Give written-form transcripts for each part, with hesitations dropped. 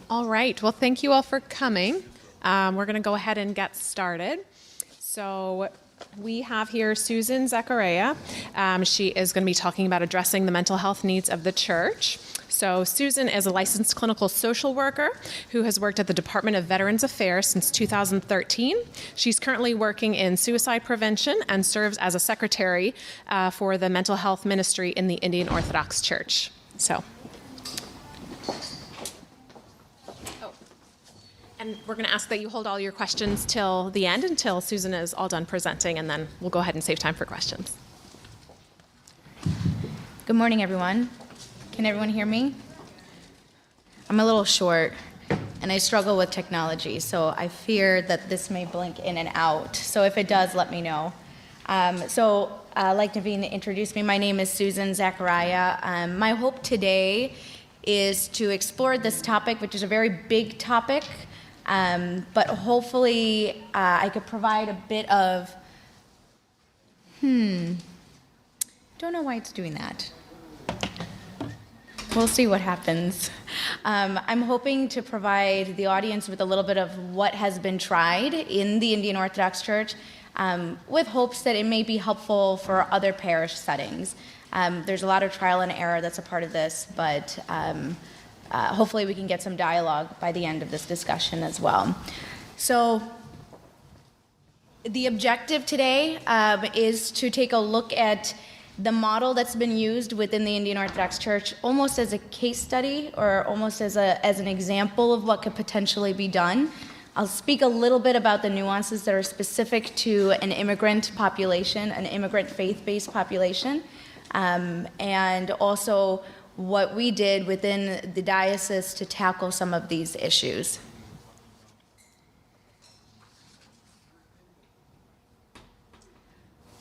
All right. Well, thank you all for coming. We're going to go ahead and get started. So we have here Susan Zacharia. She is going to be talking about addressing the mental health needs of the church. So Susan is a licensed clinical social worker who has worked at the Department of Veterans Affairs since 2013. She's currently working in suicide prevention and serves as a secretary for the mental health ministry in the Indian Orthodox Church. And we're going to ask that you hold all your questions till the end, until Susan is all done presenting, and then we'll go ahead and save time for questions. Good morning, everyone. Can everyone hear me? I'm a little short, and I struggle with technology, so I fear that this may blink in and out. So if it does, let me know. Like Naveen introduced me, my name is Susan Zacharia. My hope today is to explore this topic, which is a very big topic, but hopefully I could provide a bit of, don't know why it's doing that. We'll see what happens. I'm hoping to provide the audience with a little bit of what has been tried in the Indian Orthodox Church, with hopes that it may be helpful for other parish settings. There's a lot of trial and error that's a part of this, but hopefully we can get some dialogue by the end of this discussion as well. So the objective today is to take a look at the model that's been used within the Indian Orthodox Church almost as a case study, or almost as an example of what could potentially be done. I'll speak a little bit about the nuances that are specific to an immigrant population, an immigrant faith-based population, and also what we did within the diocese to tackle some of these issues.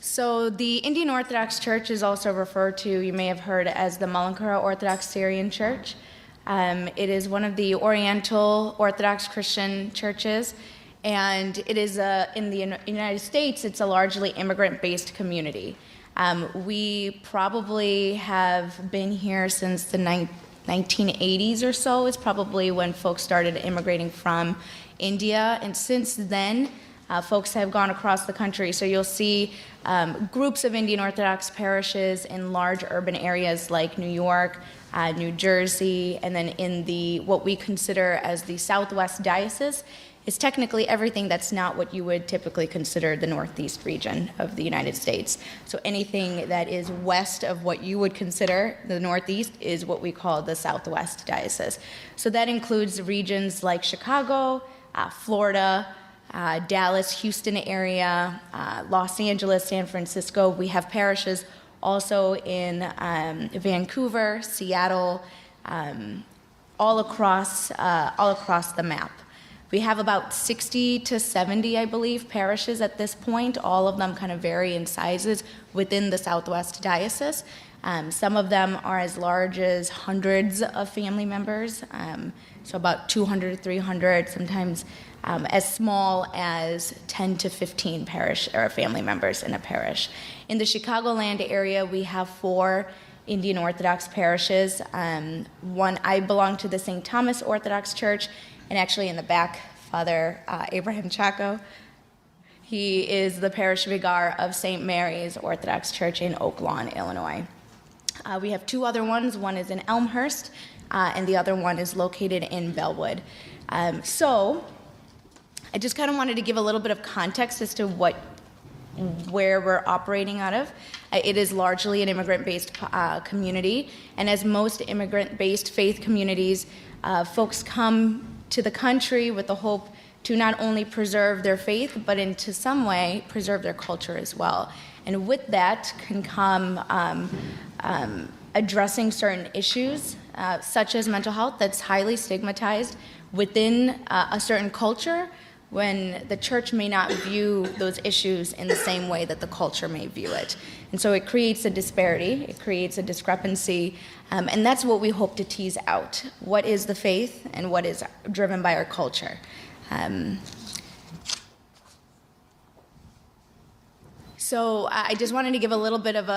So the Indian Orthodox Church is also referred to, you may have heard, as the Malankara Orthodox Syrian Church. It is one of the Oriental Orthodox Christian churches, and it is in the United States, it's a largely immigrant-based community. We probably have been here since the 1980s or so, is probably when folks started immigrating from India, and since then, folks have gone across the country. So you'll see groups of Indian Orthodox parishes in large urban areas like New York, New Jersey, and then in what we consider as the Southwest Diocese is technically everything that's not what you would typically consider the Northeast region of the United States. So anything that is west of what you would consider the Northeast is what we call the Southwest Diocese. So that includes regions like Chicago, Florida, Dallas, Houston area, Los Angeles, San Francisco. We have parishes also in Vancouver, Seattle, all across the map. We have about 60 to 70, I believe, parishes at this point. All of them kind of vary in sizes within the Southwest Diocese. Some of them are as large as hundreds of family members, so about 200 to 300, sometimes as small as 10 to 15 parish or family members in a parish. In the Chicagoland area, we have 4 Indian Orthodox parishes. One, I belong to the St. Thomas Orthodox Church, and actually in the back, Father Abraham Chaco. He is the parish vicar of St. Mary's Orthodox Church in Oak Lawn, Illinois. We have 2 other ones. One is in Elmhurst, and the other one is located in Bellwood. So I just kind of wanted to give a little bit of context as to where we're operating out of. It is largely an immigrant-based community, and as most immigrant-based faith communities, folks come to the country with the hope to not only preserve their faith, but in to some way preserve their culture as well. And with that can come addressing certain issues, such as mental health, that's highly stigmatized within a certain culture, when the church may not view those issues in the same way that the culture may view it. And so it creates a disparity, it creates a discrepancy, and that's what we hope to tease out. What is the faith and what is driven by our culture? So I just wanted to give a little bit of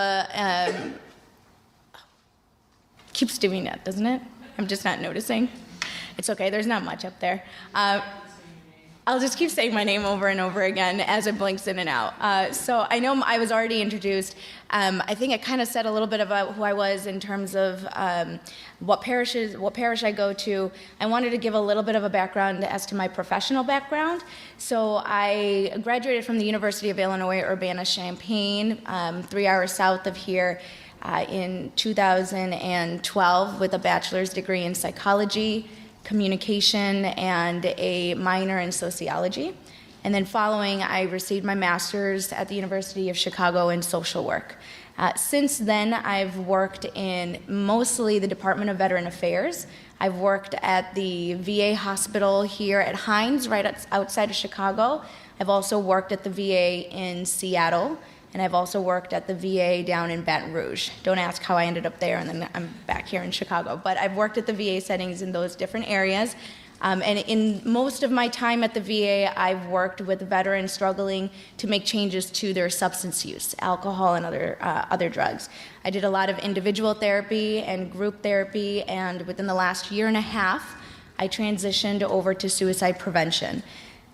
keeps doing that, doesn't it? I'm just not noticing. It's okay, there's not much up there. I'll just keep saying my name over and over again as it blinks in and out. So I know I was already introduced. I think it kind of said a little bit about who I was in terms of what parish I go to. I wanted to give a little bit of a background as to my professional background. So I graduated from the University of Illinois Urbana-Champaign, 3 hours south of here, in 2012 with a bachelor's degree in psychology, communication, and a minor in sociology. And then following, I received my master's at the University of Chicago in social work. Since then, I've worked in mostly the Department of Veteran Affairs. I've worked at the VA hospital here at Hines, right outside of Chicago. I've also worked at the VA in Seattle, and I've also worked at the VA down in Baton Rouge. Don't ask how I ended up there, and then I'm back here in Chicago. But I've worked at the VA settings in those different areas. And in most of my time at the VA, I've worked with veterans struggling to make changes to their substance use, alcohol and other drugs. I did a lot of individual therapy and group therapy, and within the last year and a half, I transitioned over to suicide prevention.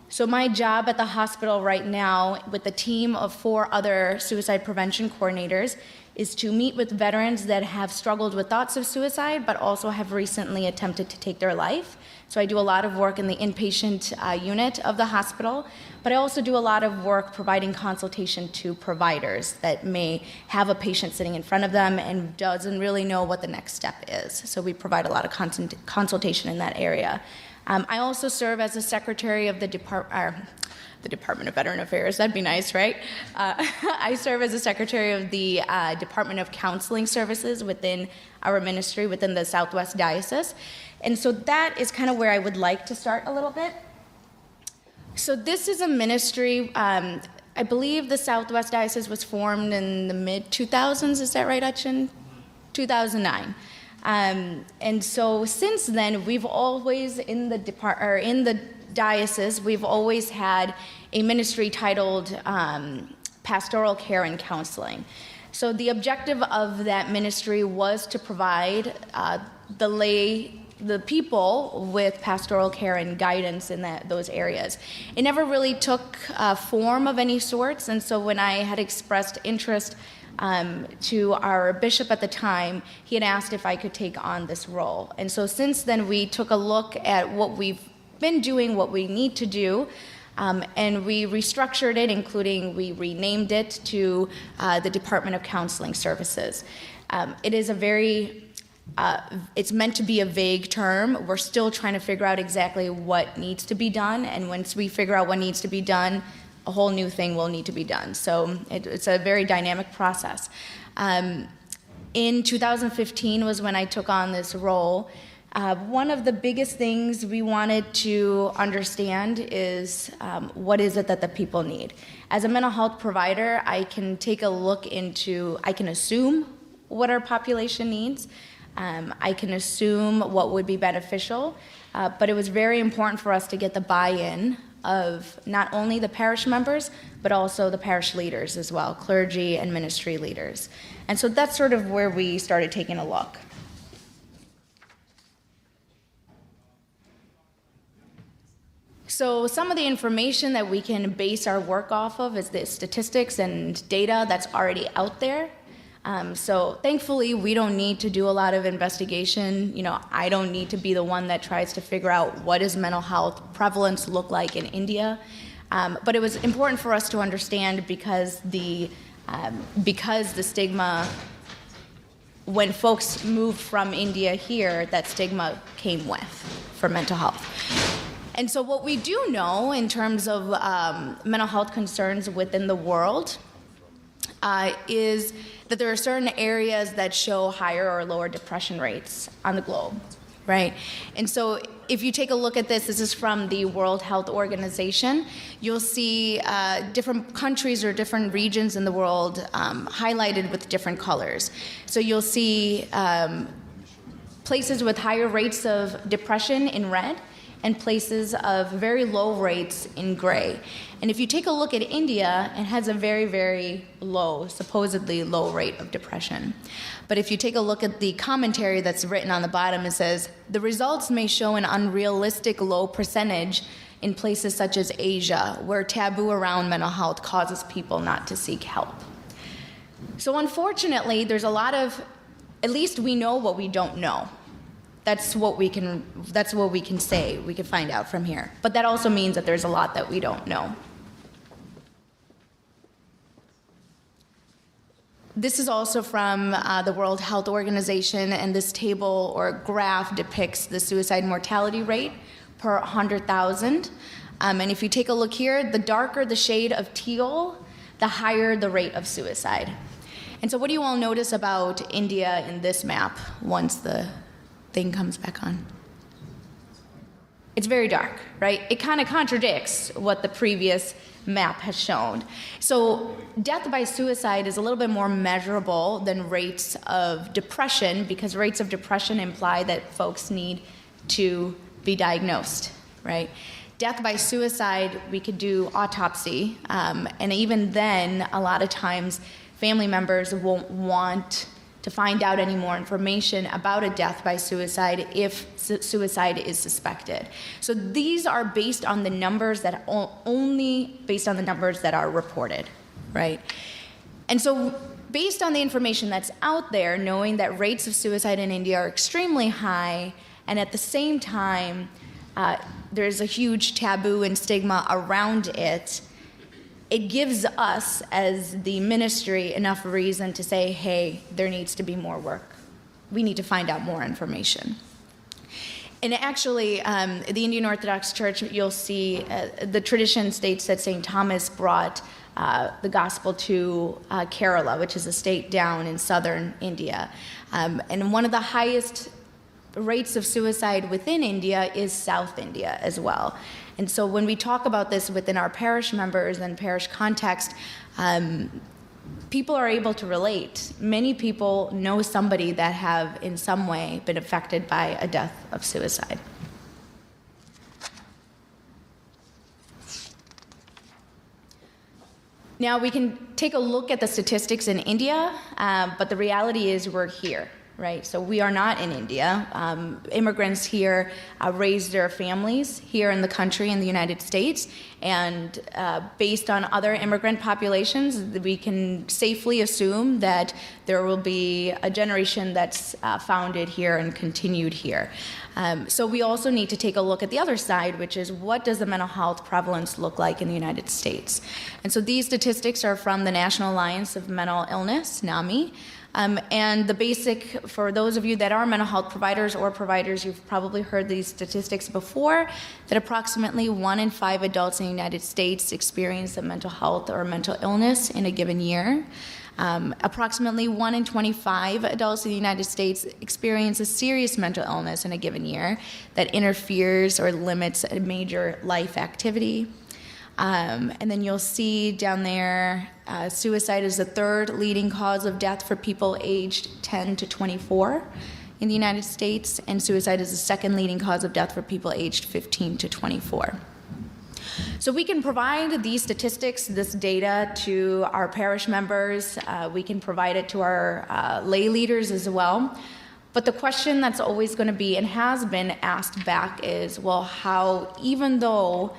So my job at the hospital right now with a team of 4 other suicide prevention coordinators is to meet with veterans that have struggled with thoughts of suicide but also have recently attempted to take their life. So I do a lot of work in the inpatient unit of the hospital, but I also do a lot of work providing consultation to providers that may have a patient sitting in front of them and doesn't really know what the next step is. So we provide a lot of consultation in that area. I also serve as a secretary of the Department of Veteran Affairs. That'd be nice, right? I serve as a secretary of the Department of Counseling Services within our ministry, within the Southwest Diocese. And so that is kind of where I would like to start a little bit. So this is a ministry, I believe the Southwest Diocese was formed in the mid-2000s. Is that right, Utchin? 2009. And so since then, we've always, in the diocese, we've always had a ministry titled Pastoral Care and Counseling. So the objective of that ministry was to provide the people with pastoral care and guidance in those areas. It never really took form of any sorts, and so when I had expressed interest to our bishop at the time, he had asked if I could take on this role. And so since then, we took a look at what we've been doing, what we need to do, and we restructured it, including we renamed it to the Department of Counseling Services. It is it's meant to be a vague term. We're still trying to figure out exactly what needs to be done, and once we figure out what needs to be done, a whole new thing will need to be done. So it's a very dynamic process. In 2015 was when I took on this role. One of the biggest things we wanted to understand is what is it that the people need. As a mental health provider, I can take a look into, I can assume what our population needs. I can assume what would be beneficial, but it was very important for us to get the buy-in of not only the parish members, but also the parish leaders as well, clergy and ministry leaders. And so that's sort of where we started taking a look. So some of the information that we can base our work off of is the statistics and data that's already out there. So thankfully, we don't need to do a lot of investigation. You know, I don't need to be the one that tries to figure out what does mental health prevalence look like in India. But it was important for us to understand because the stigma, when folks moved from India here, that stigma came with for mental health. And so what we do know in terms of mental health concerns within the world is that there are certain areas that show higher or lower depression rates on the globe, right? And so if you take a look at this is from the World Health Organization, you'll see different countries or different regions in the world highlighted with different colors. So you'll see places with higher rates of depression in red, and places of very low rates in gray. And if you take a look at India, it has a very, very low, supposedly low rate of depression. But if you take a look at the commentary that's written on the bottom, it says, the results may show an unrealistic low percentage in places such as Asia, where taboo around mental health causes people not to seek help. So unfortunately, there's a lot of, at least we know what we don't know. That's what we can say, we can find out from here. But that also means that there's a lot that we don't know. This is also from the World Health Organization, and this table or graph depicts the suicide mortality rate per 100,000. And if you take a look here, the darker the shade of teal, the higher the rate of suicide. And so what do you all notice about India in this map once the thing comes back on? It's very dark, right? It kind of contradicts what the previous map has shown. So death by suicide is a little bit more measurable than rates of depression, because rates of depression imply that folks need to be diagnosed, right? Death by suicide, we could do autopsy, and even then, a lot of times, family members won't want to find out any more information about a death by suicide if suicide is suspected. So these are based on the numbers that only based on the numbers that are reported, right? And so based on the information that's out there, knowing that rates of suicide in India are extremely high, and at the same time, there's a huge taboo and stigma around it, it gives us, as the ministry, enough reason to say, hey, there needs to be more work. We need to find out more information. And actually, the Indian Orthodox Church, you'll see, the tradition states that St. Thomas brought the gospel to Kerala, which is a state down in southern India. And one of the highest rates of suicide within India is South India as well. And so when we talk about this within our parish members and parish context, people are able to relate. Many people know somebody that have in some way been affected by a death of suicide. Now we can take a look at the statistics in India, but the reality is we're here. Right, so we are not in India. Immigrants here raise their families here in the country, in the United States, and based on other immigrant populations, we can safely assume that there will be a generation that's founded here and continued here. So we also need to take a look at the other side, which is what does the mental health prevalence look like in the United States? And so these statistics are from the National Alliance of Mental Illness, NAMI. And the basic, for those of you that are mental health providers or providers, you've probably heard these statistics before, that approximately 1 in 5 adults in the United States experience a mental health or mental illness in a given year. Approximately 1 in 25 adults in the United States experience a serious mental illness in a given year that interferes or limits a major life activity. And then you'll see down there, suicide is the third leading cause of death for people aged 10 to 24 in the United States, and suicide is the second leading cause of death for people aged 15 to 24. So we can provide these statistics, this data, to our parish members. We can provide it to our lay leaders as well. But the question that's always going to be and has been asked back is, well, how, even though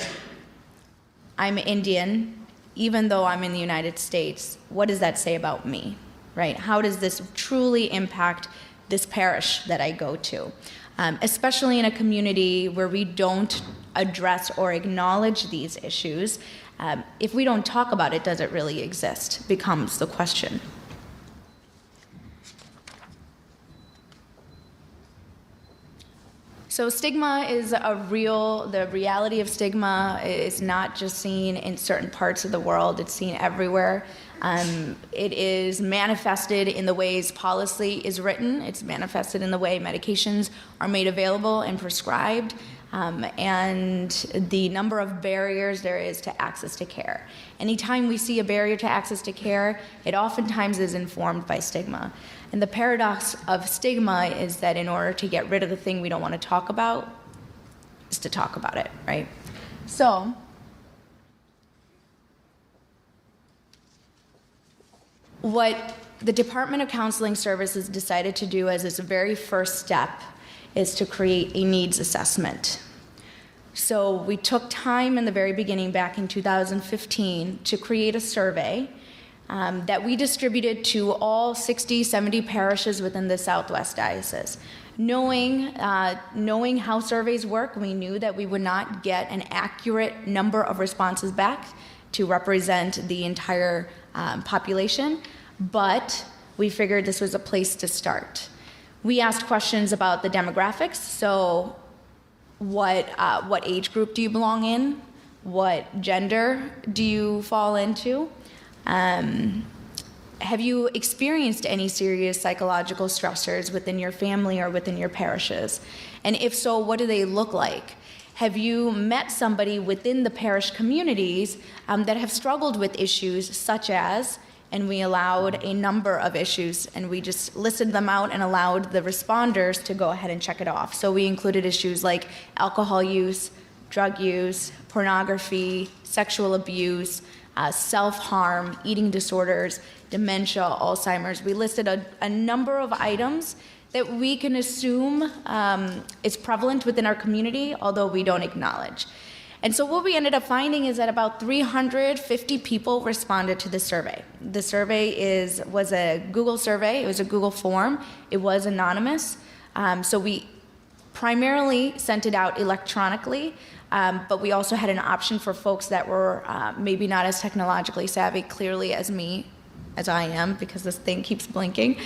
I'm Indian, even though I'm in the United States, what does that say about me, right? How does this truly impact this parish that I go to? Especially in a community where we don't address or acknowledge these issues. If we don't talk about it, does it really exist? Becomes the question. So stigma is the reality of stigma is not just seen in certain parts of the world, it's seen everywhere. It is manifested in the ways policy is written, it's manifested in the way medications are made available and prescribed, and the number of barriers there is to access to care. Anytime we see a barrier to access to care, it oftentimes is informed by stigma. And the paradox of stigma is that in order to get rid of the thing we don't want to talk about, just to talk about it, right? So, what the Department of Counseling Services decided to do as its very first step is to create a needs assessment. So we took time in the very beginning, back in 2015, to create a survey that we distributed to all 60, 70 parishes within the Southwest Diocese. Knowing how surveys work, we knew that we would not get an accurate number of responses back to represent the entire population, but we figured this was a place to start. We asked questions about the demographics, so what age group do you belong in? What gender do you fall into? Have you experienced any serious psychological stressors within your family or within your parishes? And if so, what do they look like? Have you met somebody within the parish communities that have struggled with issues such as, and we allowed a number of issues, and we just listed them out and allowed the responders to go ahead and check it off. So we included issues like alcohol use, drug use, pornography, sexual abuse, self-harm, eating disorders, dementia, Alzheimer's. We listed a number of items that we can assume is prevalent within our community, although we don't acknowledge. And so what we ended up finding is that about 350 people responded to the survey. The survey was a Google survey. It was a Google form. It was anonymous. So we primarily sent it out electronically, but we also had an option for folks that were maybe not as technologically savvy, clearly as I am, because this thing keeps blinking.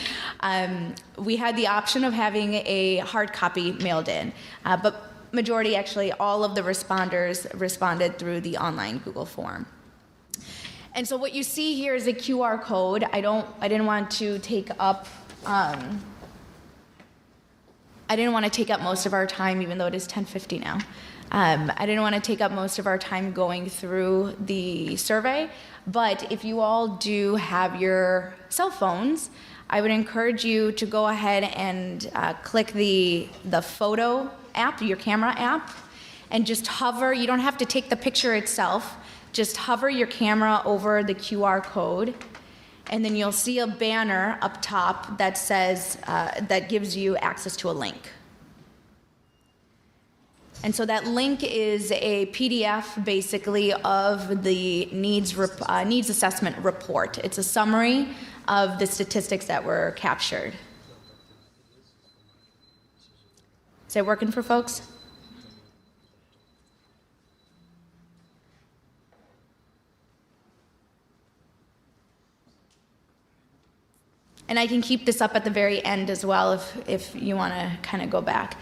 We had the option of having a hard copy mailed in, but majority, actually all of the responders responded through the online Google form. And so what you see here is a QR code. I didn't want to take up most of our time, even though it is 10:50 now. I didn't want to take up most of our time going through the survey, but if you all do have your cell phones, I would encourage you to go ahead and click the photo app, your camera app, and just hover. You don't have to take the picture itself. Just hover your camera over the QR code, and then you'll see a banner up top that says, that gives you access to a link. And so that link is a PDF, basically, of the needs assessment report. It's a summary of the statistics that were captured. Is that working for folks? And I can keep this up at the very end as well if you want to kind of go back.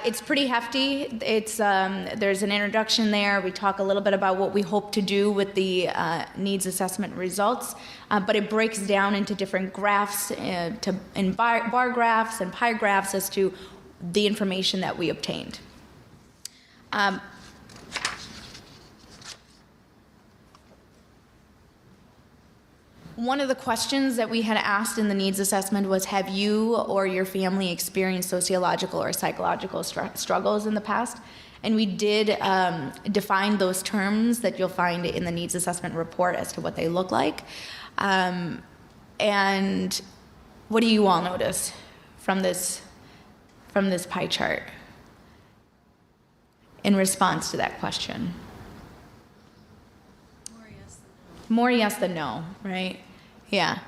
It's pretty hefty. There's an introduction there. We talk a little bit about what we hope to do with the needs assessment results, but it breaks down into different graphs, in bar graphs and pie graphs as to the information that we obtained. One of the questions that we had asked in the needs assessment was, have you or your family experienced sociological or psychological struggles in the past? And we did define those terms that you'll find in the needs assessment report as to what they look like. And what do you all notice from this pie chart in response to that question? More yes than no, right? Yeah.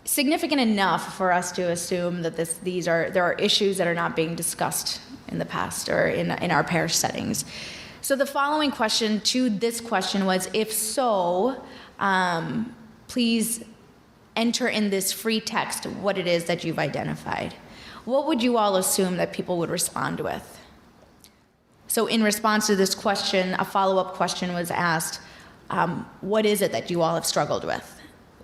Significant enough for us to assume that there are issues that are not being discussed in the past or in our parish settings. So the following question to this question was, if so, please enter in this free text what it is that you've identified. What would you all assume that people would respond with? So in response to this question, a follow-up question was asked, what is it that you all have struggled with?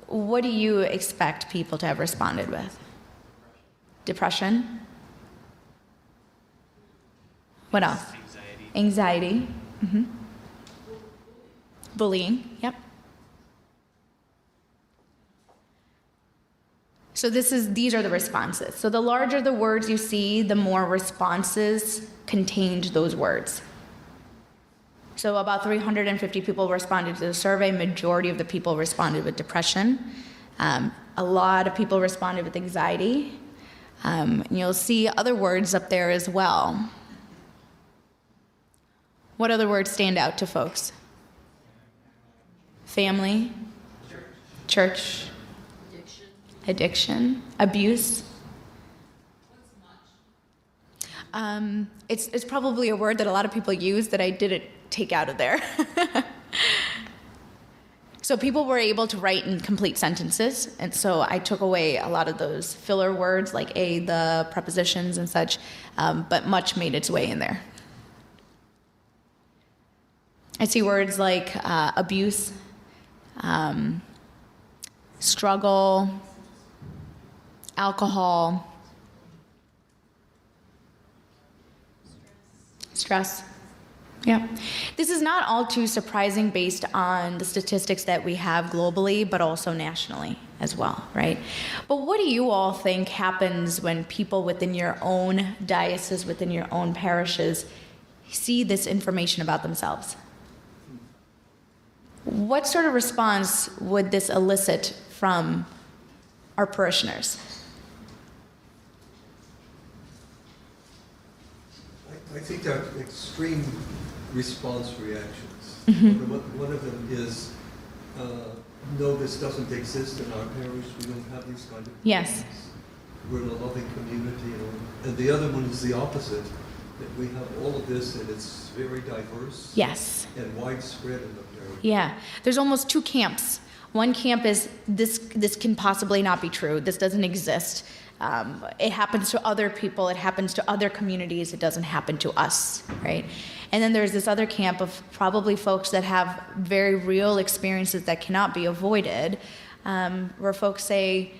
What do you expect people to have responded with? Depression? What else? Anxiety. Mm-hmm. Bullying. Yep. So these are the responses. So the larger the words you see, the more responses contained those words. So about 350 people responded to the survey. Majority of the people responded with depression. A lot of people responded with anxiety. And you'll see other words up there as well. What other words stand out to folks? Family, church, addiction, abuse. It's probably a word that a lot of people use that I didn't take out of there. So people were able to write in complete sentences, and so I took away a lot of those filler words like the prepositions and such, but much made its way in there. I see words like abuse, struggle, alcohol, stress. Yeah. This is not all too surprising based on the statistics that we have globally, but also nationally as well, right? But what do you all think happens when people within your own diocese, within your own parishes, see this information about themselves? What sort of response would this elicit from our parishioners? I think there are extreme response reactions. One of them is, no, this doesn't exist in our parish. We don't have these kind of Yes. problems. We're in a loving community. And the other one is the opposite, that we have all of this and it's very diverse Yes. and widespread in the parish. Yeah. There's almost two camps. One camp is this can possibly not be true. This doesn't exist. It happens to other people. It happens to other communities. It doesn't happen to us, right? And then there's this other camp of probably folks that have very real experiences that cannot be avoided, where folks say,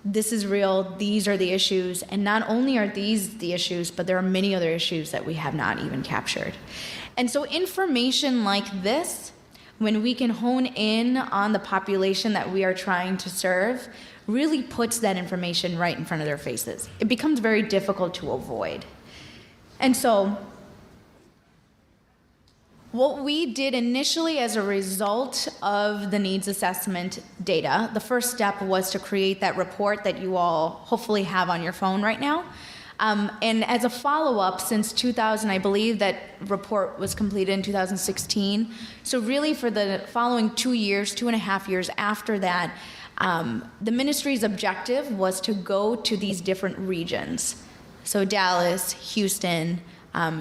this is real, these are the issues, and not only are these the issues, but there are many other issues that we have not even captured. And so information like this, when we can hone in on the population that we are trying to serve, really puts that information right in front of their faces. It becomes very difficult to avoid. And so what we did initially as a result of the needs assessment data, the first step was to create that report that you all hopefully have on your phone right now. And as a follow-up, since 2000, I believe that report was completed in 2016. So really for the following 2 years, 2.5 years after that, the ministry's objective was to go to these different regions. So Dallas, Houston,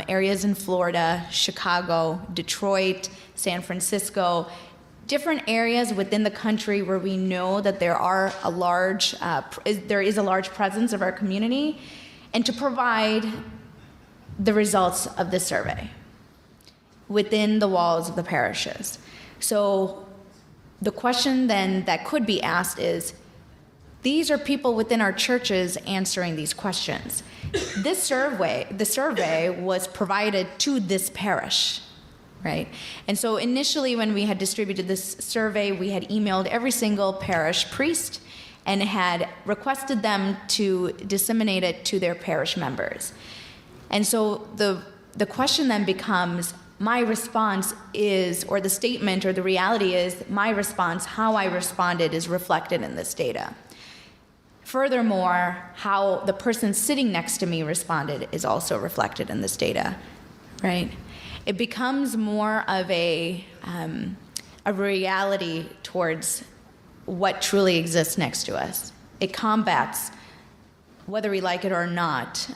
areas in Florida, Chicago, Detroit, San Francisco, different areas within the country where we know that there is a large presence of our community, and to provide the results of this survey within the walls of the parishes. So the question then that could be asked is, these are people within our churches answering these questions. The survey was provided to this parish, right? And so initially when we had distributed this survey, we had emailed every single parish priest and had requested them to disseminate it to their parish members. And so the question then becomes, my response is, or the statement or the reality is, my response, how I responded is reflected in this data. Furthermore, how the person sitting next to me responded is also reflected in this data, right? It becomes more of a reality towards what truly exists next to us. It combats, whether we like it or not,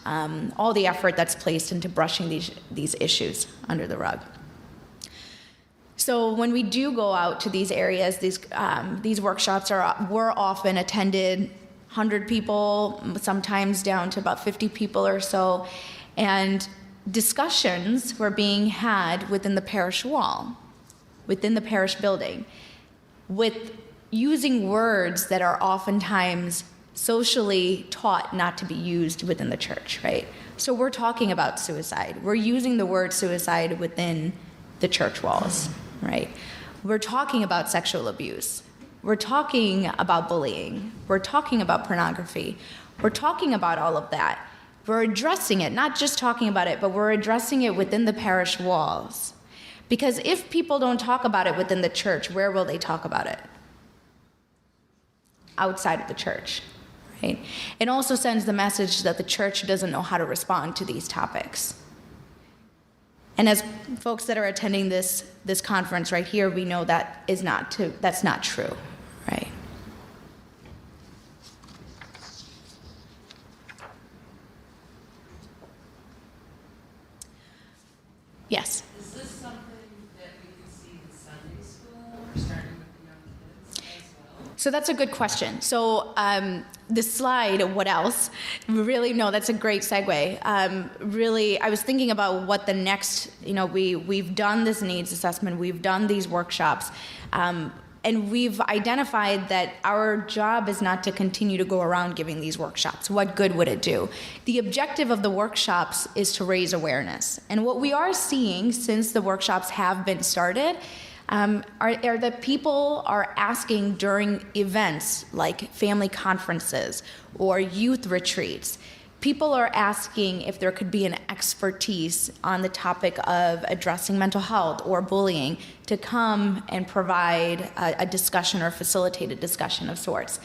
all the effort that's placed into brushing these issues under the rug. So when we do go out to these areas, these workshops were often attended, 100 people, sometimes down to about 50 people or so, and discussions were being had within the parish wall, within the parish building, with using words that are oftentimes socially taught not to be used within the church, right? So we're talking about suicide. We're using the word suicide within the church walls, right? We're talking about sexual abuse. We're talking about bullying. We're talking about pornography. We're talking about all of that. We're addressing it, not just talking about it, but we're addressing it within the parish walls. Because if people don't talk about it within the church, where will they talk about it? Outside of the church, right? It also sends the message that the church doesn't know how to respond to these topics. And as folks that are attending this conference right here, we know that's not true, right? Yes? Is this something that we can see in Sunday school or starting with the young kids as well? So that's a good question. So the slide, what else? Really, no, that's a great segue. Really, I was thinking about what the next, we've done this needs assessment, we've done these workshops, and we've identified that our job is not to continue to go around giving these workshops. What good would it do? The objective of the workshops is to raise awareness. And what we are seeing since the workshops have been started are that people are asking during events like family conferences or youth retreats. People are asking if there could be an expertise on the topic of addressing mental health or bullying to come and provide a discussion or facilitate a discussion of sorts.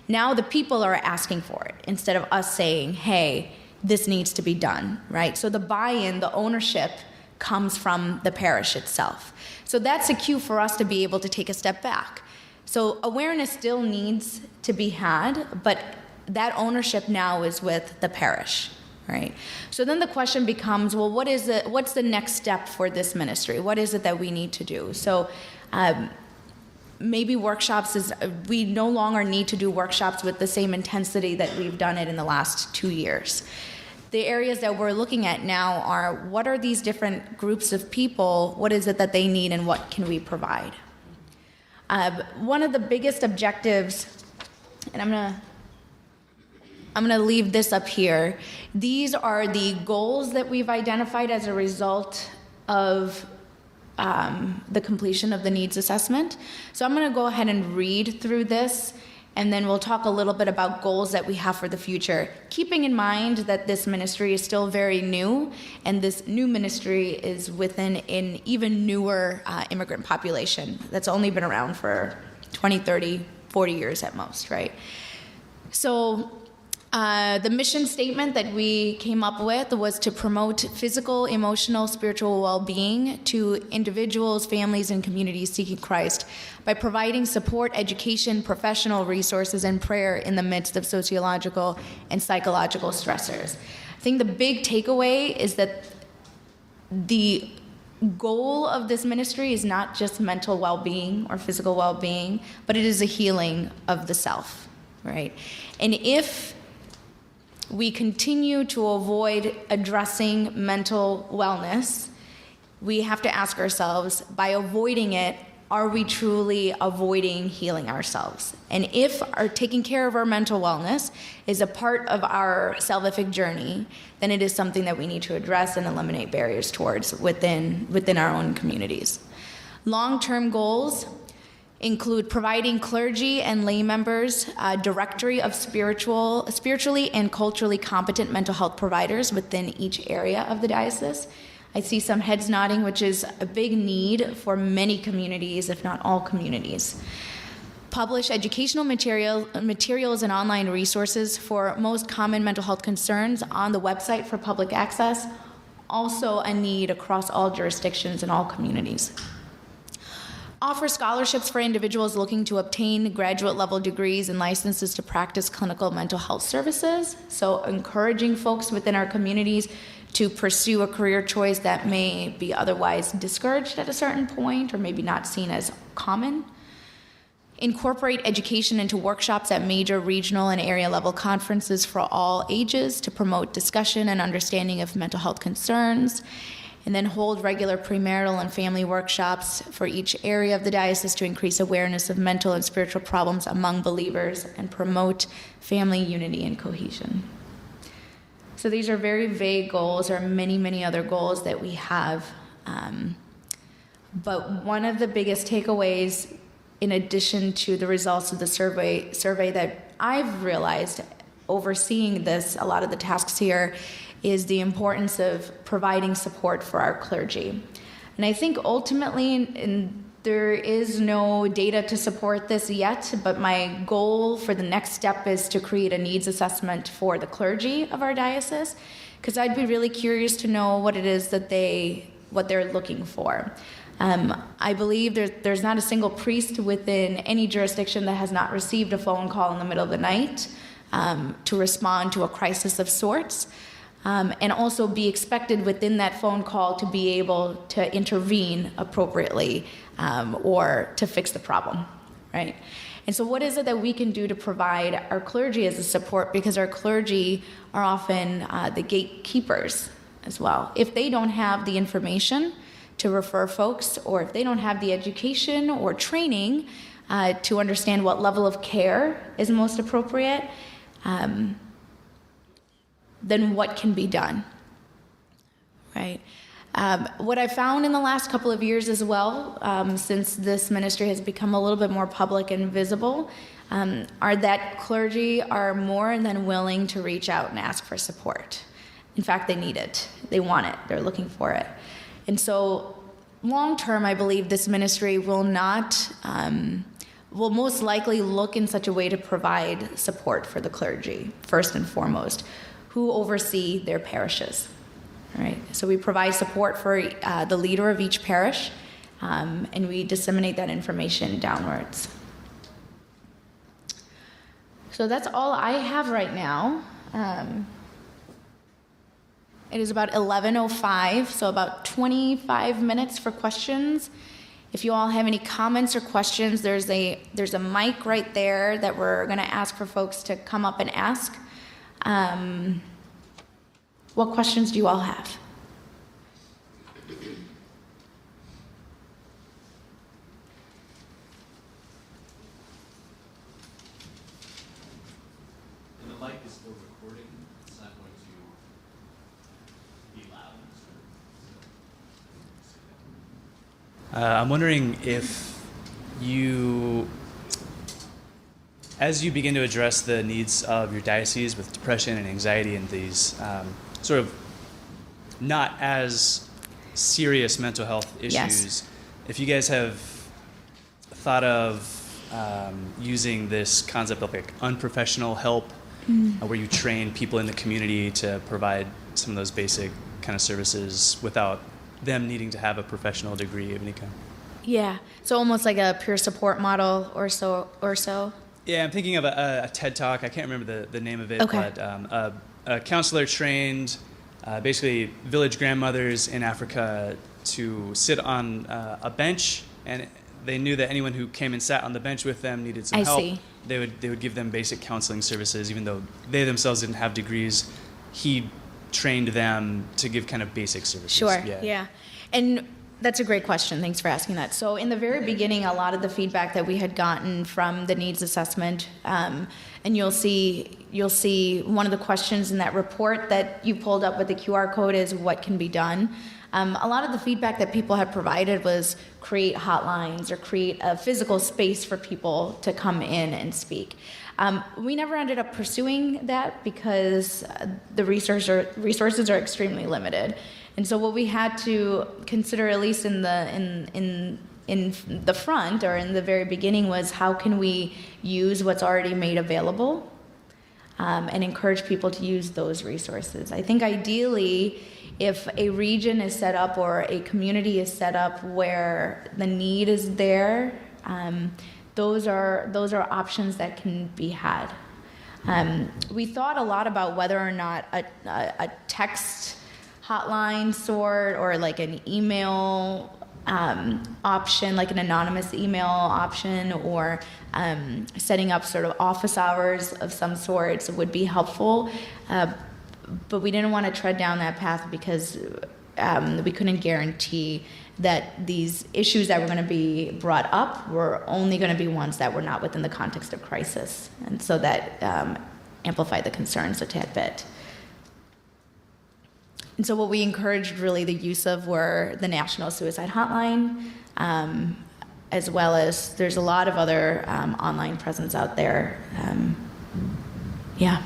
Now the people are asking for it instead of us saying, hey, this needs to be done, right? So the buy-in, the ownership comes from the parish itself. So that's a cue for us to be able to take a step back. So awareness still needs to be had, but that ownership now is with the parish, right? So then the question becomes, well, what's the next step for this ministry? What is it that we need to do? So maybe workshops we no longer need to do workshops with the same intensity that we've done it in the last 2 years. The areas that we're looking at now are, what are these different groups of people? What is it that they need and what can we provide? One of the biggest objectives, and I'm gonna leave this up here. These are the goals that we've identified as a result of the completion of the needs assessment. So I'm gonna go ahead and read through this, and then we'll talk a little bit about goals that we have for the future, keeping in mind that this ministry is still very new, and this new ministry is within an even newer immigrant population that's only been around for 20, 30, 40 years at most, right? So the mission statement that we came up with was to promote physical, emotional, spiritual well-being to individuals, families, and communities seeking Christ by providing support, education, professional resources, and prayer in the midst of sociological and psychological stressors. I think the big takeaway is that the goal of this ministry is not just mental well-being or physical well-being, but it is a healing of the self, right? And if we continue to avoid addressing mental wellness, we have to ask ourselves, by avoiding it, are we truly avoiding healing ourselves? And if our taking care of our mental wellness is a part of our salvific journey, then it is something that we need to address and eliminate barriers towards within our own communities. Long-term goals include providing clergy and lay members a directory of spiritually and culturally competent mental health providers within each area of the diocese. I see some heads nodding, which is a big need for many communities, if not all communities. Publish educational materials and online resources for most common mental health concerns on the website for public access. Also a need across all jurisdictions and all communities. Offer scholarships for individuals looking to obtain graduate level degrees and licenses to practice clinical mental health services. So encouraging folks within our communities to pursue a career choice that may be otherwise discouraged at a certain point or maybe not seen as common. Incorporate education into workshops at major regional and area level conferences for all ages to promote discussion and understanding of mental health concerns. And then hold regular premarital and family workshops for each area of the diocese to increase awareness of mental and spiritual problems among believers and promote family unity and cohesion. So these are very vague goals. There are many, many other goals that we have. But one of the biggest takeaways, in addition to the results of the survey that I've realized overseeing this, a lot of the tasks here, is the importance of providing support for our clergy. And I think ultimately, and there is no data to support this yet, but my goal for the next step is to create a needs assessment for the clergy of our diocese, because I'd be really curious to know what it is that what they're looking for. I believe there's not a single priest within any jurisdiction that has not received a phone call in the middle of the night to respond to a crisis of sorts. And also be expected within that phone call to be able to intervene appropriately or to fix the problem, right? And so what is it that we can do to provide our clergy as a support, because our clergy are often the gatekeepers as well. If they don't have the information to refer folks, or if they don't have the education or training to understand what level of care is most appropriate, then what can be done, right? What I found in the last couple of years as well, since this ministry has become a little bit more public and visible, are that clergy are more than willing to reach out and ask for support. In fact, they need it. They want it. They're looking for it. And so long term, I believe this ministry will most likely look in such a way to provide support for the clergy, first and foremost, who oversee their parishes. All right. So we provide support for the leader of each parish, and we disseminate that information downwards. So that's all I have right now. It is about 11:05, so about 25 minutes for questions. If you all have any comments or questions, there's a mic right there that we're going to ask for folks to come up and ask. What questions do you all have? And the mic is still recording. It's not going to be loud. I'm wondering if you, as you begin to address the needs of your diocese with depression and anxiety and these sort of not as serious mental health issues, Yes. if you guys have thought of using this concept of like unprofessional help, where you train people in the community to provide some of those basic kind of services without them needing to have a professional degree of any kind. Yeah, so almost like a peer support model or so. Yeah, I'm thinking of a TED Talk. I can't remember the name of it, Okay. but a counselor trained basically village grandmothers in Africa to sit on a bench, and they knew that anyone who came and sat on the bench with them needed some I help. see. They would give them basic counseling services, even though they themselves didn't have degrees. He trained them to give kind of basic services. Sure, yeah. And that's a great question. Thanks for asking that. So in the very beginning, a lot of the feedback that we had gotten from the needs assessment, and you'll see one of the questions in that report that you pulled up with the QR code is what can be done. A lot of the feedback that people had provided was create hotlines or create a physical space for people to come in and speak. We never ended up pursuing that because the resources are extremely limited. And so what we had to consider, at least in the front or in the very beginning, was how can we use what's already made available and encourage people to use those resources. I think ideally, if a region is set up or a community is set up where the need is there, those are options that can be had. We thought a lot about whether or not a text hotline sort or like an email option, like an anonymous email option, or setting up sort of office hours of some sorts would be helpful. But we didn't want to tread down that path because we couldn't guarantee that these issues that were going to be brought up were only going to be ones that were not within the context of crisis. And so that amplified the concerns a tad bit. And so what we encouraged really the use of were the National Suicide Hotline, as well as there's a lot of other online presence out there. Yeah.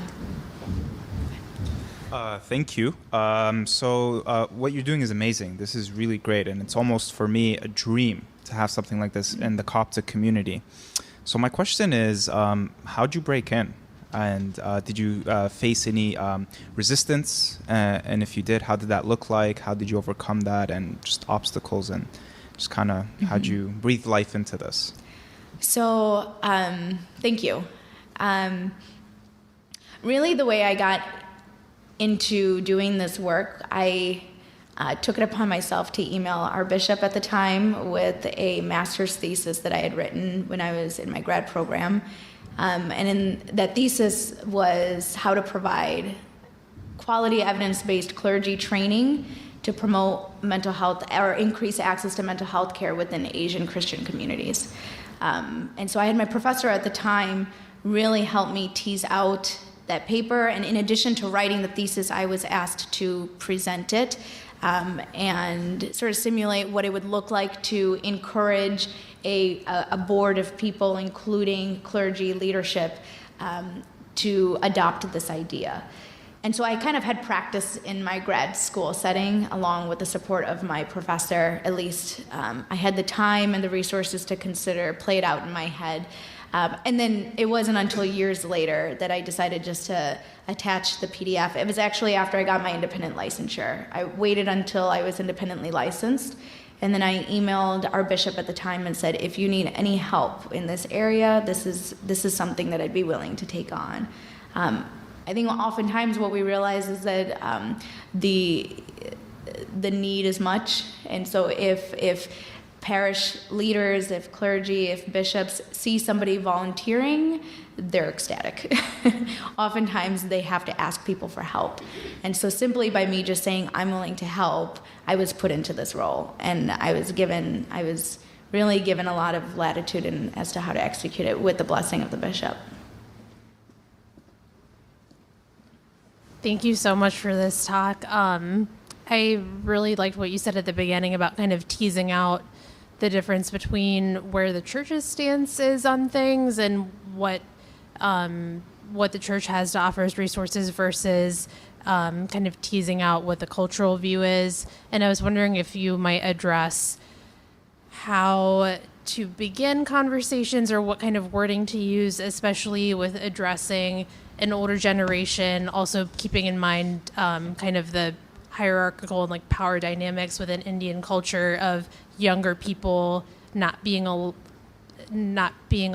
Thank you. What you're doing is amazing. This is really great, and it's almost for me a dream to have something like this in the Coptic community. So my question is, how'd you break in? And did you face any resistance? And if you did, how did that look like? How did you overcome that and just obstacles? And just kind of how'd you breathe life into this? So, thank you. Really, the way I got into doing this work, I took it upon myself to email our bishop at the time with a master's thesis that I had written when I was in my grad program. And in that thesis was how to provide quality evidence-based clergy training to promote mental health or increase access to mental health care within Asian Christian communities. And so I had my professor at the time really help me tease out that paper, and in addition to writing the thesis, I was asked to present it and sort of simulate what it would look like to encourage a board of people, including clergy leadership, to adopt this idea. And so I kind of had practice in my grad school setting, along with the support of my professor. At least I had the time and the resources to consider, play it out in my head. And then it wasn't until years later that I decided just to attach the PDF. It was actually after I got my independent licensure. I waited until I was independently licensed, and then I emailed our bishop at the time and said, if you need any help in this area, this is something that I'd be willing to take on. I think oftentimes what we realize is that the need is much, and so if parish leaders, if clergy, if bishops see somebody volunteering, they're ecstatic. Oftentimes they have to ask people for help. And so simply by me just saying I'm willing to help, I was put into this role. And I was really given a lot of latitude as to how to execute it with the blessing of the bishop. Thank you so much for this talk. I really liked what you said at the beginning about kind of teasing out the difference between where the church's stance is on things and what the church has to offer as resources versus kind of teasing out what the cultural view is. And I was wondering if you might address how to begin conversations or what kind of wording to use, especially with addressing an older generation, also keeping in mind kind of the hierarchical and like power dynamics within Indian culture of younger people not being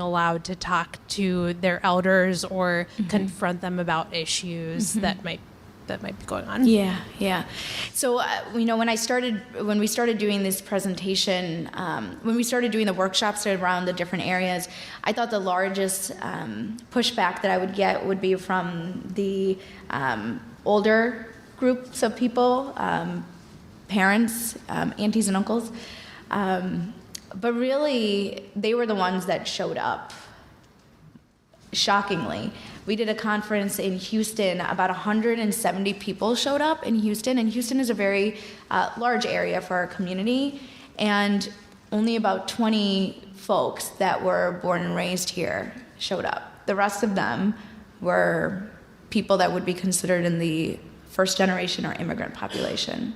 allowed to talk to their elders or confront them about issues that might be going on. Yeah. So when we started doing this presentation, when we started doing the workshops around the different areas, I thought the largest pushback that I would get would be from the older groups of people, parents, aunties and uncles. But really, they were the ones that showed up. Shockingly, we did a conference in Houston. About 170 people showed up in Houston, and Houston is a very large area for our community, and only about 20 folks that were born and raised here showed up. The rest of them were people that would be considered in the first generation or immigrant population.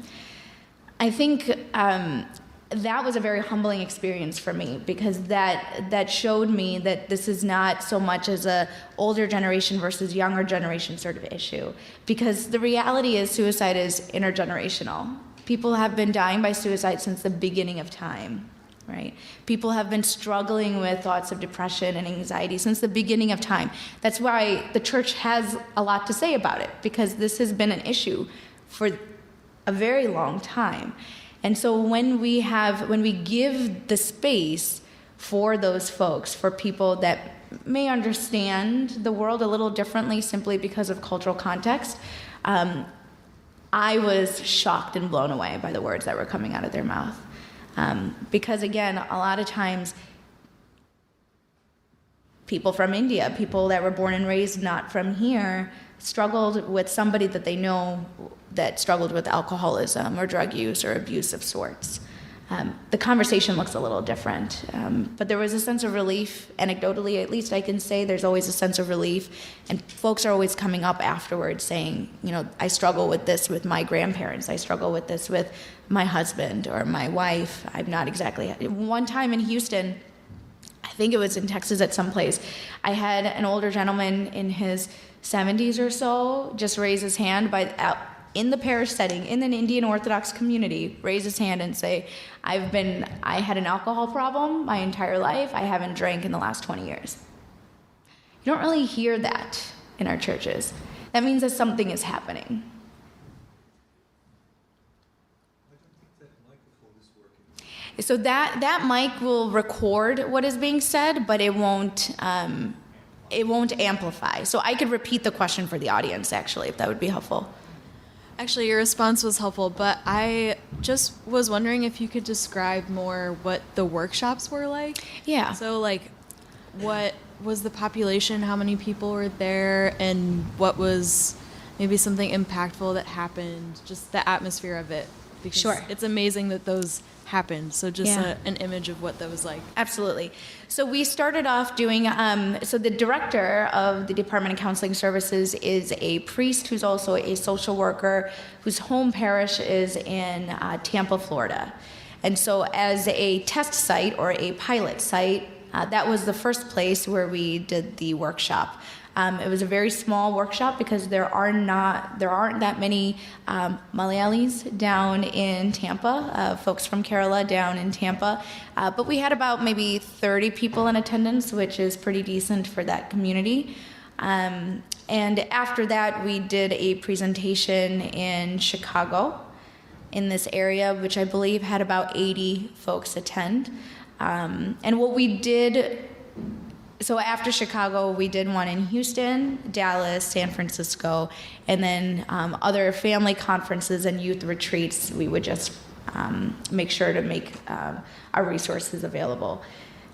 I think that was a very humbling experience for me, because that showed me that this is not so much as a older generation versus younger generation sort of issue, because the reality is suicide is intergenerational. People have been dying by suicide since the beginning of time, right? People have been struggling with thoughts of depression and anxiety since the beginning of time. That's why the church has a lot to say about it, because this has been an issue for a very long time. And so when we give the space for those folks, for people that may understand the world a little differently simply because of cultural context, I was shocked and blown away by the words that were coming out of their mouth. Because again, a lot of times, people from India, people that were born and raised not from here, struggled with somebody that they know that struggled with alcoholism or drug use or abuse of sorts. the conversation looks a little different. But there was a sense of relief, anecdotally at least I can say there's always a sense of relief. And folks are always coming up afterwards saying, I struggle with this with my grandparents. I struggle with this with my husband or my wife. I'm not exactly. One time in Houston, I think it was in Texas at some place, I had an older gentleman in his 70s or so just raise his hand in the parish setting, in an Indian Orthodox community, raise his hand and say, I had an alcohol problem my entire life. I haven't drank in the last 20 years. You don't really hear that in our churches. That means that something is happening. I don't think that microphone is working. So that mic will record what is being said, but it won't amplify. So I could repeat the question for the audience, actually, if that would be helpful. Actually, your response was helpful, but I just was wondering if you could describe more what the workshops were like. Yeah. So, what was the population, how many people were there, and what was maybe something impactful that happened, just the atmosphere of it. Because Sure. it's amazing that those happened. So just Yeah. an image of what that was like. Absolutely. So we started off doing, so the director of the Department of Counseling Services is a priest who's also a social worker whose home parish is in Tampa, Florida. And so as a test site or a pilot site, that was the first place where we did the workshop. It was a very small workshop because there aren't that many Malayalis down in Tampa, folks from Kerala down in Tampa. But we had about maybe 30 people in attendance, which is pretty decent for that community. And after that, we did a presentation in Chicago, in this area, which I believe had about 80 folks attend. And what we did. So after Chicago, we did one in Houston, Dallas, San Francisco, and then other family conferences and youth retreats. We would just make sure to make our resources available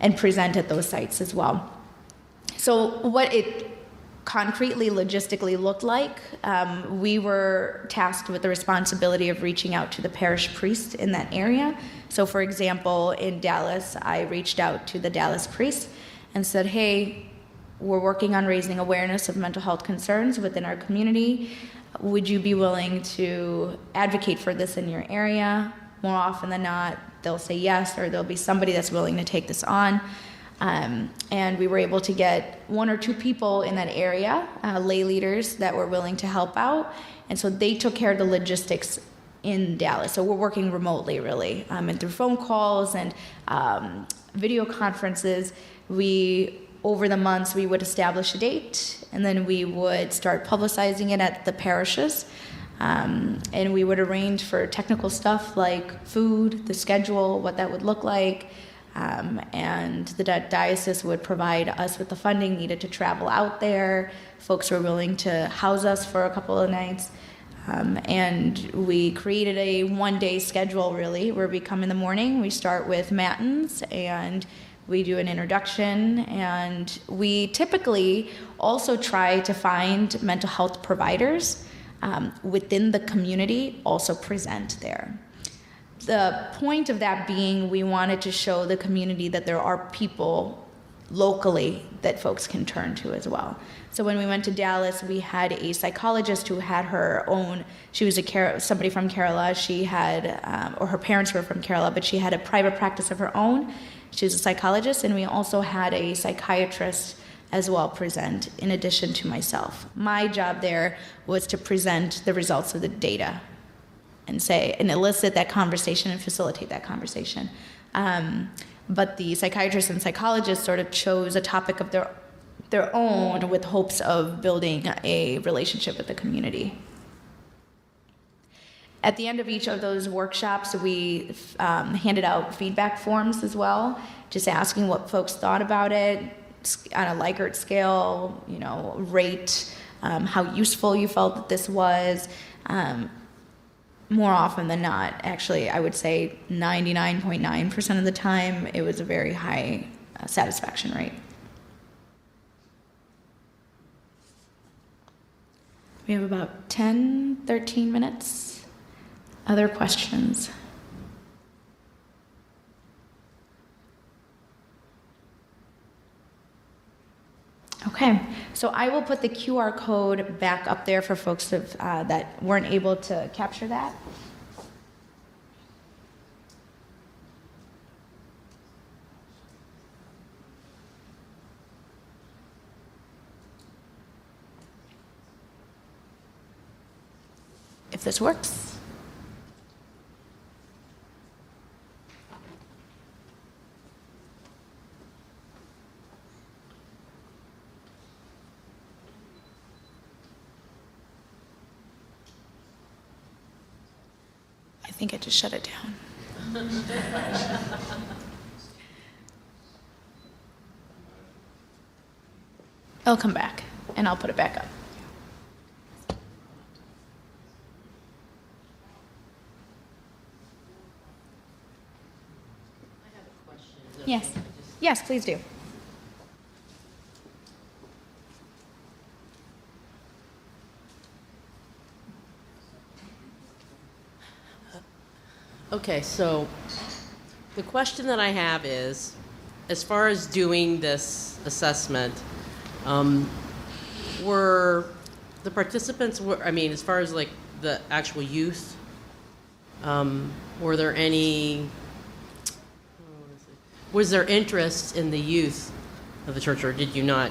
and present at those sites as well. So what it concretely, logistically looked like, we were tasked with the responsibility of reaching out to the parish priest in that area. So for example, in Dallas, I reached out to the Dallas priest and said, hey, we're working on raising awareness of mental health concerns within our community. Would you be willing to advocate for this in your area? More often than not, they'll say yes, or there'll be somebody that's willing to take this on. And we were able to get one or two people in that area, lay leaders that were willing to help out. And so they took care of the logistics in Dallas. So we're working remotely, really, and through phone calls and video conferences. Over the months, we would establish a date, and then we would start publicizing it at the parishes. And we would arrange for technical stuff like food, the schedule, what that would look like. And the diocese would provide us with the funding needed to travel out there. Folks were willing to house us for a couple of nights. And we created a one-day schedule, really, where we come in the morning. We start with matins, and we do an introduction, and we typically also try to find mental health providers within the community also present there. The point of that being, we wanted to show the community that there are people locally that folks can turn to as well. So when we went to Dallas, we had a psychologist who had her own, she was somebody from Kerala, she had, or her parents were from Kerala, but she had a private practice of her own. She was a psychologist, and we also had a psychiatrist as well present, in addition to myself. My job there was to present the results of the data and elicit that conversation and facilitate that conversation. But the psychiatrists and psychologists sort of chose a topic of their own with hopes of building a relationship with the community. At the end of each of those workshops, we handed out feedback forms as well, just asking what folks thought about it on a Likert scale, rate how useful you felt that this was. More often than not, actually, I would say 99.9% of the time, it was a very high satisfaction rate. We have about 10, 13 minutes. Other questions? Okay, so I will put the QR code back up there for folks that weren't able to capture that. If this works. I think I just shut it down. It'll come back, and I'll put it back up. Yes. Yes, please do. Okay, so the question that I have is, as far as doing this assessment, were the participants, as far as like the actual youth, were there any, was there interest in the youth of the church, or did you not,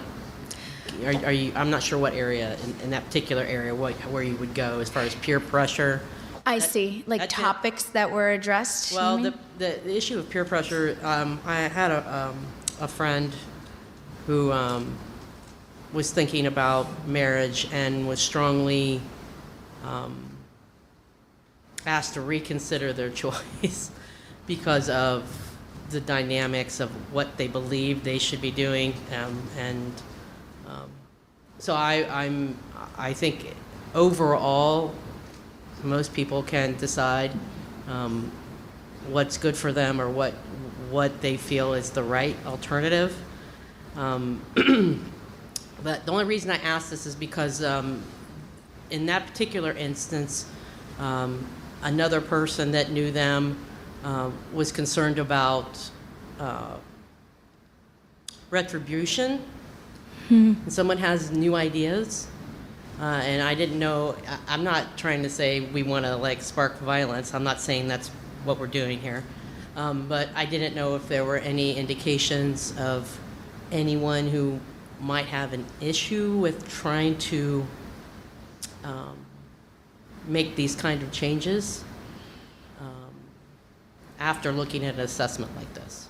are you, I'm not sure what area, in that particular area, where you would go as far as peer pressure? I see, like topics that were addressed? Well, the issue of peer pressure, I had a friend who was thinking about marriage and was strongly asked to reconsider their choice because of the dynamics of what they believe they should be doing, so I think overall, most people can decide what's good for them or what they feel is the right alternative. But the only reason I ask this is because in that particular instance, another person that knew them was concerned about retribution. And someone has new ideas. And I didn't know, I'm not trying to say we want to like spark violence. I'm not saying that's what we're doing here. But I didn't know if there were any indications of anyone who might have an issue with trying to make these kind of changes after looking at an assessment like this.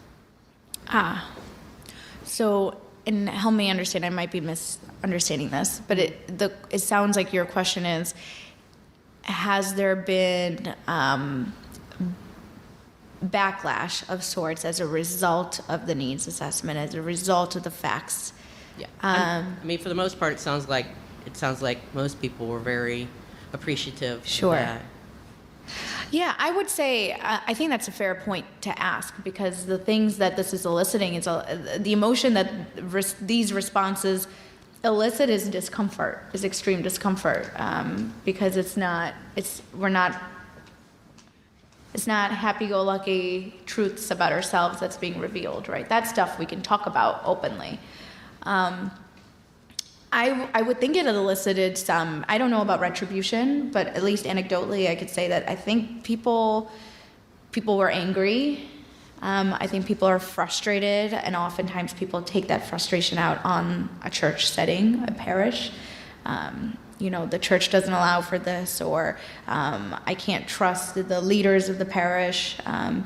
So, and help me understand, I might be misunderstanding this, but it sounds like your question is, has there been backlash of sorts as a result of the needs assessment, as a result of the facts? Yeah. I mean, for the most part, it sounds like most people were very appreciative. Sure. Of that. Yeah, I would say I think that's a fair point to ask, because the things that this is eliciting is the emotion that these responses elicit is discomfort, is extreme discomfort, because it's not happy-go-lucky truths about ourselves that's being revealed, right? That stuff we can talk about openly. I would think it elicited some, I don't know about retribution, but at least anecdotally I could say that I think people were angry. I think people are frustrated, and oftentimes people take that frustration out on a church setting, a parish. The church doesn't allow for this, or I can't trust the leaders of the parish. I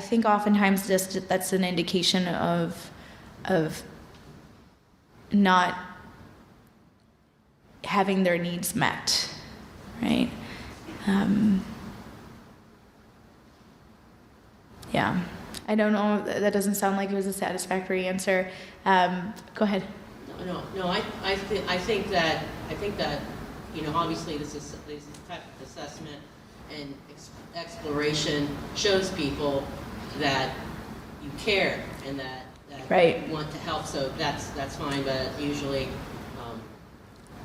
think oftentimes that's an indication of not having their needs met, right? Yeah, I don't know. That doesn't sound like it was a satisfactory answer. Go ahead. No. I think that obviously this type of assessment and exploration shows people that you care and that right. you want to help. So that's fine. But usually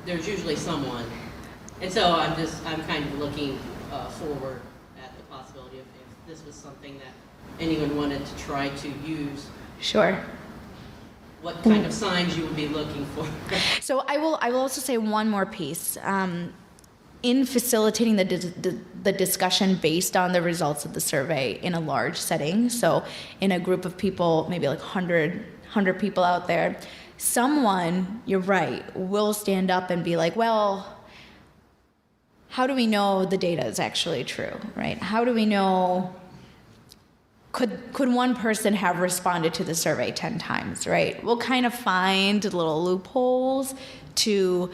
there's usually someone, and so I'm kind of looking forward at the possibility of if this was something that anyone wanted to try to use. Sure. what kind of signs you would be looking for. So I will also say one more piece. In facilitating the discussion based on the results of the survey in a large setting, so in a group of people, maybe like 100 people out there, someone, you're right, will stand up and be like, well, how do we know the data is actually true, right? How do we know, could one person have responded to the survey 10 times, right? We'll kind of find little loopholes to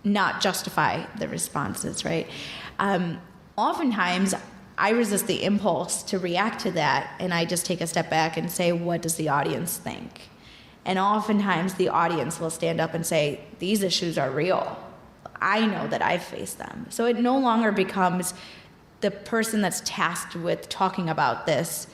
not justify the responses, right? Oftentimes, I resist the impulse to react to that, and I just take a step back and say, what does the audience think? And oftentimes, the audience will stand up and say, these issues are real. I know that I've faced them. So it no longer becomes the person that's tasked with talking about this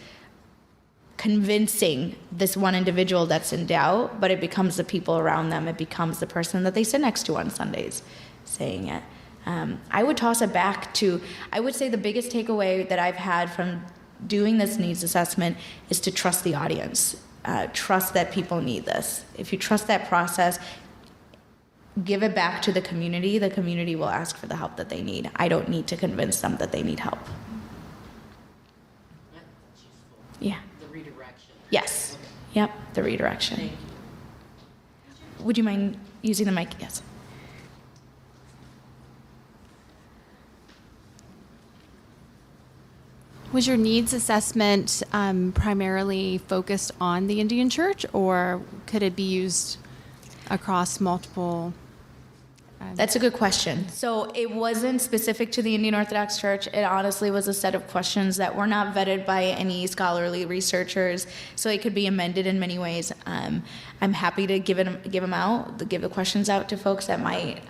convincing this one individual that's in doubt, but it becomes the people around them. It becomes the person that they sit next to on Sundays saying it. I would toss it back to, I would say the biggest takeaway that I've had from doing this needs assessment is to trust the audience. Trust that people need this. If you trust that process, give it back to the community will ask for the help that they need. I don't need to convince them that they need help. That's useful. Yeah. The redirection. Yes. Okay. Yep, the redirection. Thank you. Would you mind using the mic? Yes. Was your needs assessment primarily focused on the Indian Church, or could it be used across multiple? That's a good question. So it wasn't specific to the Indian Orthodox Church. It honestly was a set of questions that were not vetted by any scholarly researchers, so it could be amended in many ways. I'm happy to give the questions out to folks that might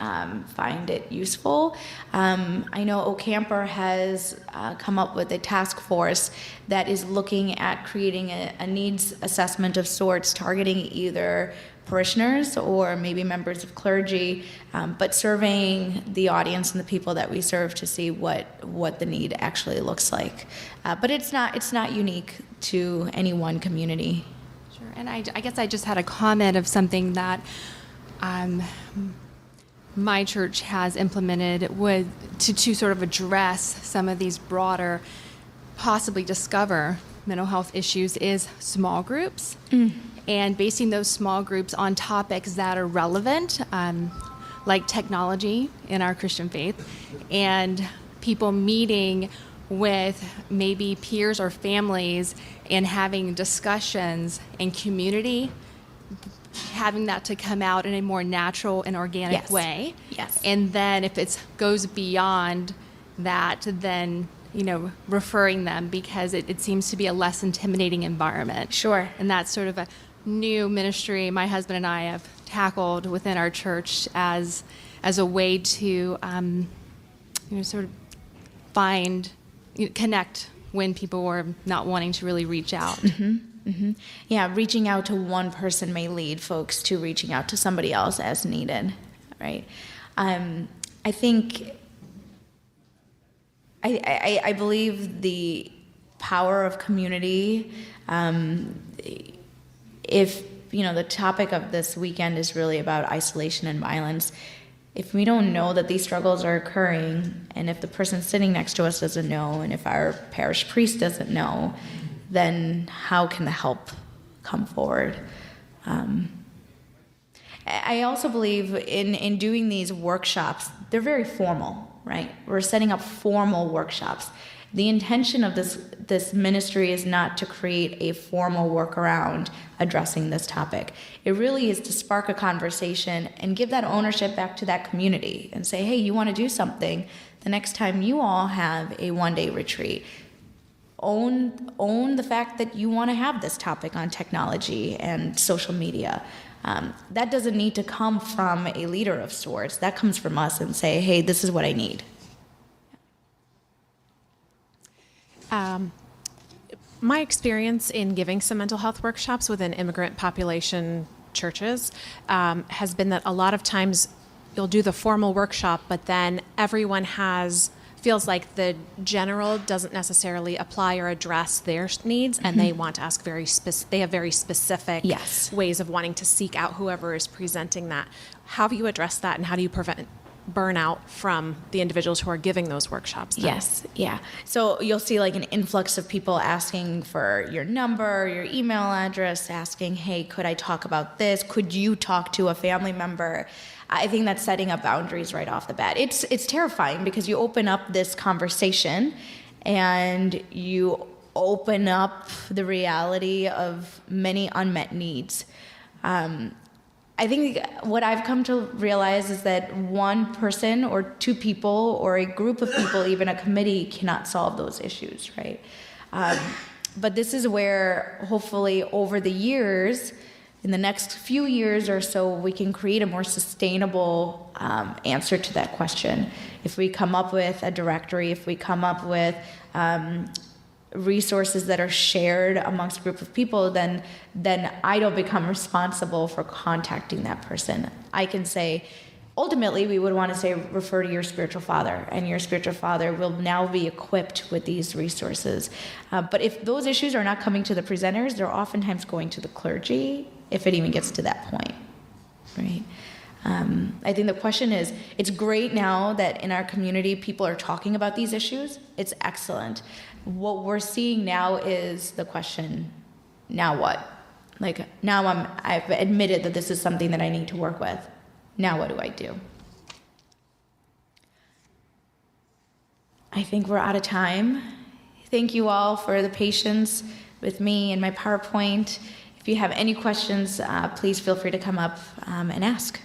find it useful. I know OCAMPR has come up with a task force that is looking at creating a needs assessment of sorts, targeting either parishioners or maybe members of clergy, but surveying the audience and the people that we serve to see what the need actually looks like. But it's not unique to any one community. Sure, and I guess I just had a comment of something that my church has implemented to sort of address some of these broader, possibly discover mental health issues is small groups. And basing those small groups on topics that are relevant, like technology in our Christian faith, and people meeting with maybe peers or families and having discussions in community, having that to come out in a more natural and organic way. Yes. And then if it goes beyond that, then referring them, because it seems to be a less intimidating environment. Sure. And that's sort of a new ministry my husband and I have tackled within our church as a way to sort of connect when people were not wanting to really reach out. Yeah, reaching out to one person may lead folks to reaching out to somebody else as needed, right? I think I believe the power of community. If the topic of this weekend is really about isolation and violence, if we don't know that these struggles are occurring, and if the person sitting next to us doesn't know, and if our parish priest doesn't know, then how can the help come forward? I also believe in doing these workshops, they're very formal, right? We're setting up formal workshops. The intention of this ministry is not to create a formal workaround addressing this topic. It really is to spark a conversation and give that ownership back to that community and say, hey, you want to do something the next time you all have a one-day retreat. Own the fact that you want to have this topic on technology and social media. That doesn't need to come from a leader of sorts. That comes from us and say, hey, this is what I need. My experience in giving some mental health workshops within immigrant population churches has been that a lot of times you'll do the formal workshop, but then everyone has feels like the general doesn't necessarily apply or address their needs, and they want to ask they have very specific Yes. ways of wanting to seek out whoever is presenting that. How do you address that, and how do you prevent burnout from the individuals who are giving those workshops then? Yes, yeah. So you'll see like an influx of people asking for your number, your email address, asking, hey, could I talk about this? Could you talk to a family member? I think that's setting up boundaries right off the bat. It's terrifying because you open up this conversation and you open up the reality of many unmet needs. I think what I've come to realize is that one person or two people or a group of people, even a committee, cannot solve those issues, right? But this is where hopefully over the years, in the next few years or so, we can create a more sustainable answer to that question. If we come up with a directory, if we come up with resources that are shared amongst a group of people, then I don't become responsible for contacting that person. I can say, ultimately, we would want to say, refer to your spiritual father, and your spiritual father will now be equipped with these resources. But if those issues are not coming to the presenters, they're oftentimes going to the clergy, if it even gets to that point, right? I think the question is, it's great now that in our community people are talking about these issues. It's excellent. What we're seeing now is the question, now what? Like, now I've admitted that this is something that I need to work with. Now what do I do? I think we're out of time. Thank you all for the patience with me and my PowerPoint. If you have any questions, please feel free to come up and ask.